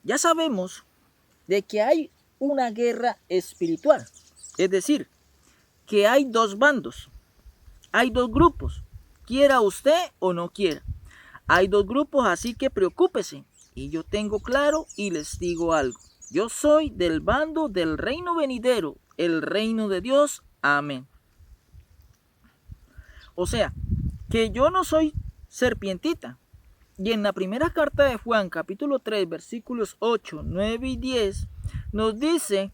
ya sabemos de que hay una guerra espiritual, es decir, que hay dos bandos, hay dos grupos, quiera usted o no quiera. Hay dos grupos, así que preocúpese. Y yo tengo claro y les digo algo. Yo soy del bando del reino venidero, el reino de Dios. Amén. O sea, que yo no soy serpientita. Y en la primera carta de Juan, capítulo 3, versículos 8, 9 y 10, nos dice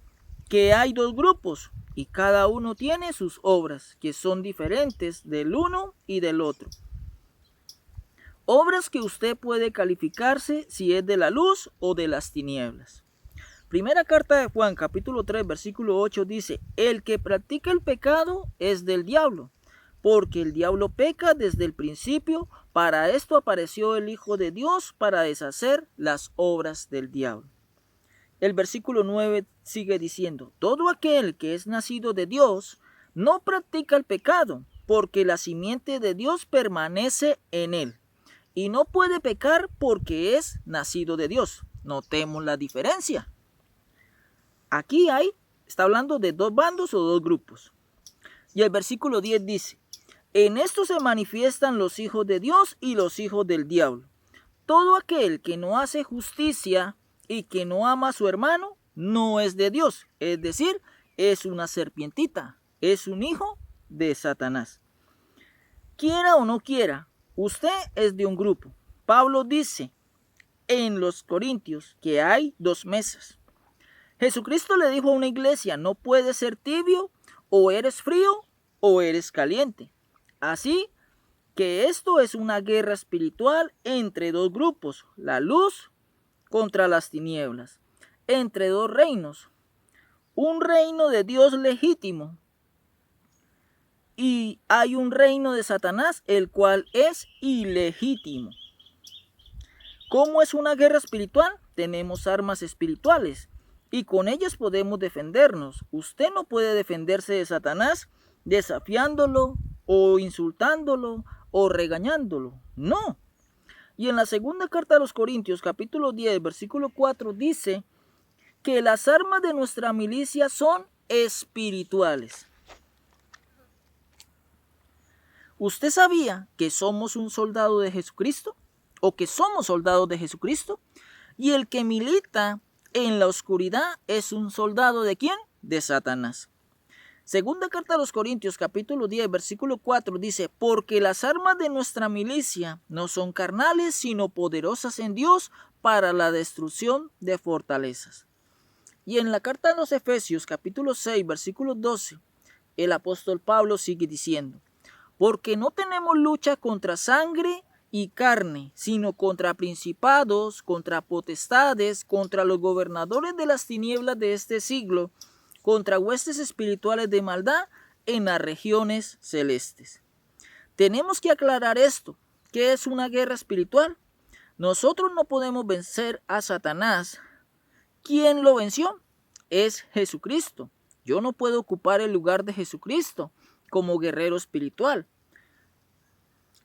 que hay dos grupos y cada uno tiene sus obras, que son diferentes del uno y del otro. Obras que usted puede calificarse si es de la luz o de las tinieblas. Primera carta de Juan, capítulo 3, versículo 8 dice, el que practica el pecado es del diablo, porque el diablo peca desde el principio, para esto apareció el Hijo de Dios, para deshacer las obras del diablo. El versículo 9 sigue diciendo, todo aquel que es nacido de Dios no practica el pecado, porque la simiente de Dios permanece en él. Y no puede pecar porque es nacido de Dios. Notemos la diferencia. Aquí está hablando de dos bandos o dos grupos. Y el versículo 10 dice, en esto se manifiestan los hijos de Dios y los hijos del diablo. Todo aquel que no hace justicia y que no ama a su hermano, no es de Dios. Es decir, es una serpientita, es un hijo de Satanás. Quiera o no quiera, usted es de un grupo. Pablo dice en los Corintios que hay dos mesas. Jesucristo le dijo a una iglesia, no puedes ser tibio, o eres frío o eres caliente. Así que esto es una guerra espiritual entre dos grupos, la luz contra las tinieblas, entre dos reinos. Un reino de Dios legítimo y hay un reino de Satanás, el cual es ilegítimo. ¿Cómo es una guerra espiritual? Tenemos armas espirituales y con ellas podemos defendernos. Usted no puede defenderse de Satanás desafiándolo o insultándolo o regañándolo. No. Y en la segunda carta a los Corintios, capítulo 10, versículo 4, dice que las armas de nuestra milicia son espirituales. ¿Usted sabía que somos un soldado de Jesucristo? ¿O que somos soldados de Jesucristo? Y el que milita en la oscuridad es un soldado ¿de quién? De Satanás. Segunda carta a los Corintios, capítulo 10, versículo 4, dice, porque las armas de nuestra milicia no son carnales, sino poderosas en Dios para la destrucción de fortalezas. Y en la carta a los Efesios, capítulo 6, versículo 12, el apóstol Pablo sigue diciendo, porque no tenemos lucha contra sangre y carne, sino contra principados, contra potestades, contra los gobernadores de las tinieblas de este siglo, contra huestes espirituales de maldad en las regiones celestes. Tenemos que aclarar esto. ¿Qué es una guerra espiritual? Nosotros no podemos vencer a Satanás. ¿Quién lo venció? Es Jesucristo. Yo no puedo ocupar el lugar de Jesucristo como guerrero espiritual.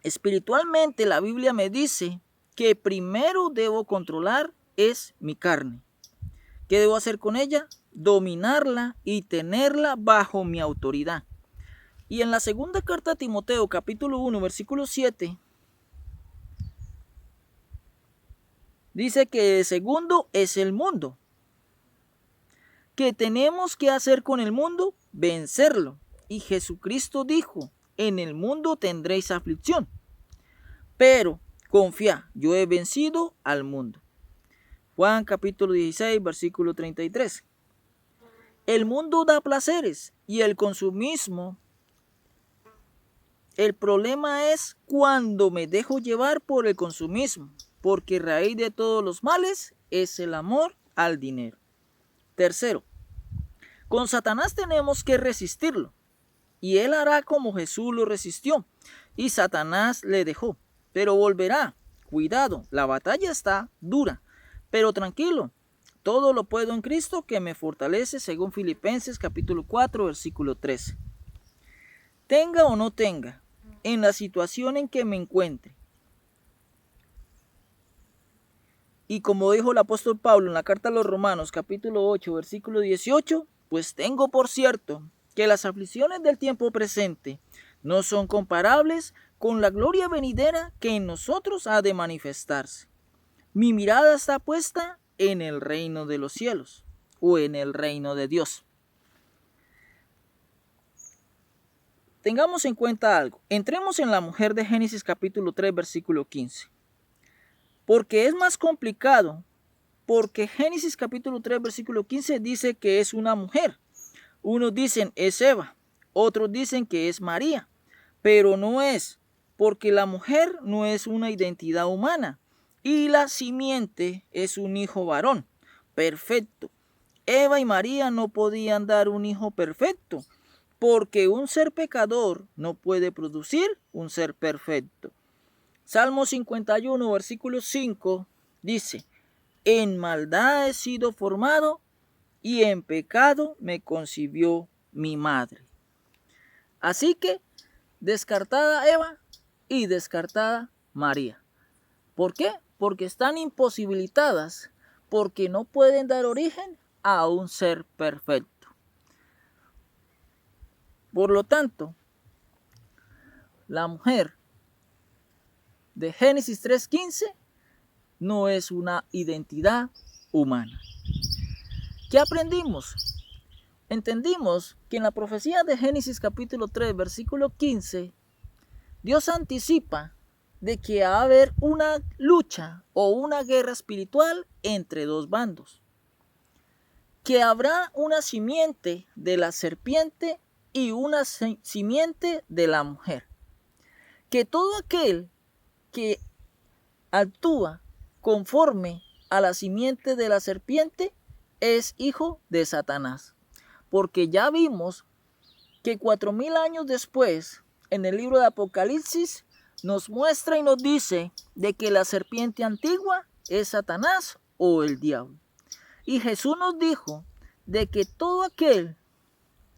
Espiritualmente la Biblia me dice que primero debo controlar es mi carne. ¿Qué debo hacer con ella? Dominarla y tenerla bajo mi autoridad. Y en la segunda carta a Timoteo, capítulo 1, versículo 7, dice que el segundo es el mundo. ¿Qué tenemos que hacer con el mundo? Vencerlo. Y Jesucristo dijo, en el mundo tendréis aflicción, pero confía, yo he vencido al mundo. Juan capítulo 16, versículo 33. El mundo da placeres y el consumismo. El problema es cuando me dejo llevar por el consumismo, porque raíz de todos los males es el amor al dinero. Tercero, con Satanás tenemos que resistirlo, y él hará como Jesús lo resistió, y Satanás le dejó, pero volverá. Cuidado, la batalla está dura, pero tranquilo. Todo lo puedo en Cristo que me fortalece, según Filipenses capítulo 4, versículo 13. Tenga o no tenga, en la situación en que me encuentre, Y como dijo el apóstol Pablo en la carta a los Romanos, capítulo 8, versículo 18, pues tengo por cierto que las aflicciones del tiempo presente no son comparables con la gloria venidera que en nosotros ha de manifestarse. Mi mirada está puesta en el reino de los cielos o en el reino de Dios. Tengamos en cuenta algo. Entremos en la mujer de Génesis capítulo 3, versículo 15. Porque es más complicado, porque Génesis capítulo 3, versículo 15 dice que es una mujer. Unos dicen es Eva, otros dicen que es María, pero no es, porque la mujer no es una identidad humana y la simiente es un hijo varón, perfecto. Eva y María no podían dar un hijo perfecto, porque un ser pecador no puede producir un ser perfecto. Salmo 51, versículo 5 dice, en maldad he sido formado y en pecado me concibió mi madre. Así que descartada Eva y descartada María. ¿Por qué? Porque están imposibilitadas, porque no pueden dar origen a un ser perfecto. Por lo tanto, la mujer de Génesis 3:15 no es una identidad humana. ¿Qué aprendimos? Entendimos que en la profecía de Génesis capítulo 3, versículo 15, Dios anticipa de que va a haber una lucha o una guerra espiritual entre dos bandos. Que habrá una simiente de la serpiente y una simiente de la mujer. Que todo aquel que actúa conforme a la simiente de la serpiente es hijo de Satanás. Porque ya vimos que 4000 años después, en el libro de Apocalipsis, nos muestra y nos dice de que la serpiente antigua es Satanás o el diablo. Y Jesús nos dijo de que todo aquel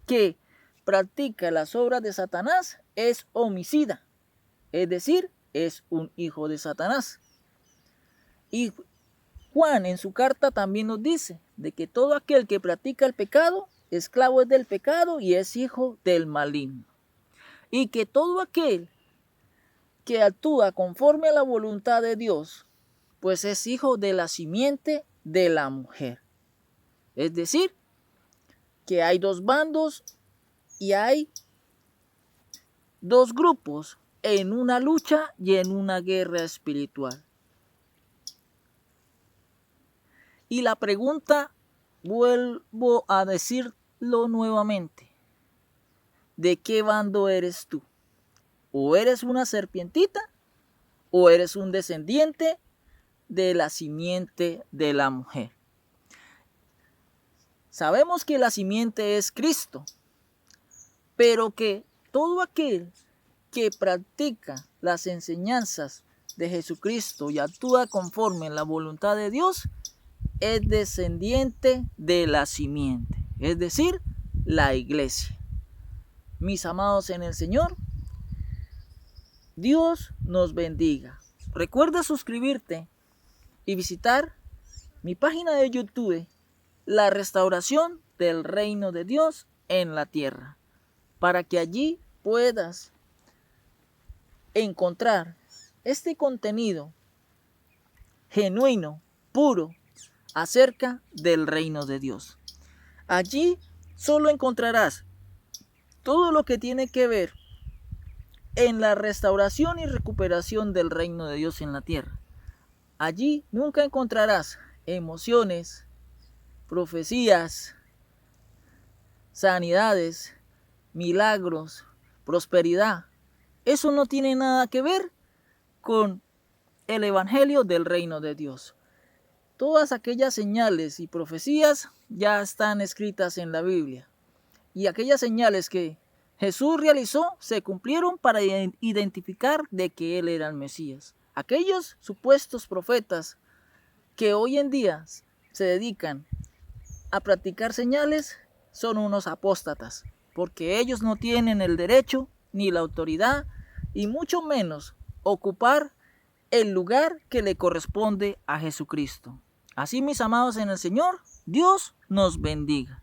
que practica las obras de Satanás es homicida, es decir, es un hijo de Satanás. Y Juan en su carta también nos dice de que todo aquel que practica el pecado, esclavo es del pecado y es hijo del maligno. Y que todo aquel que actúa conforme a la voluntad de Dios, pues es hijo de la simiente de la mujer. Es decir, que hay dos bandos y hay dos grupos en una lucha y en una guerra espiritual. Y la pregunta, vuelvo a decirlo nuevamente, ¿de qué bando eres tú? ¿O eres una serpientita o eres un descendiente de la simiente de la mujer? Sabemos que la simiente es Cristo, pero que todo aquel que practica las enseñanzas de Jesucristo y actúa conforme a la voluntad de Dios es descendiente de la simiente, es decir, la iglesia. Mis amados en el Señor, Dios nos bendiga. Recuerda suscribirte y visitar mi página de YouTube, La Restauración del Reino de Dios en la Tierra, para que allí puedas encontrar este contenido genuino, puro, acerca del reino de Dios. Allí solo encontrarás todo lo que tiene que ver en la restauración y recuperación del reino de Dios en la tierra. Allí nunca encontrarás emociones, profecías, sanidades, milagros, prosperidad. Eso no tiene nada que ver con el evangelio del reino de Dios. Todas aquellas señales y profecías ya están escritas en la Biblia. Y aquellas señales que Jesús realizó se cumplieron para identificar de que Él era el Mesías. Aquellos supuestos profetas que hoy en día se dedican a practicar señales son unos apóstatas, porque ellos no tienen el derecho ni la autoridad y mucho menos ocupar el lugar que le corresponde a Jesucristo. Así, mis amados en el Señor, Dios nos bendiga.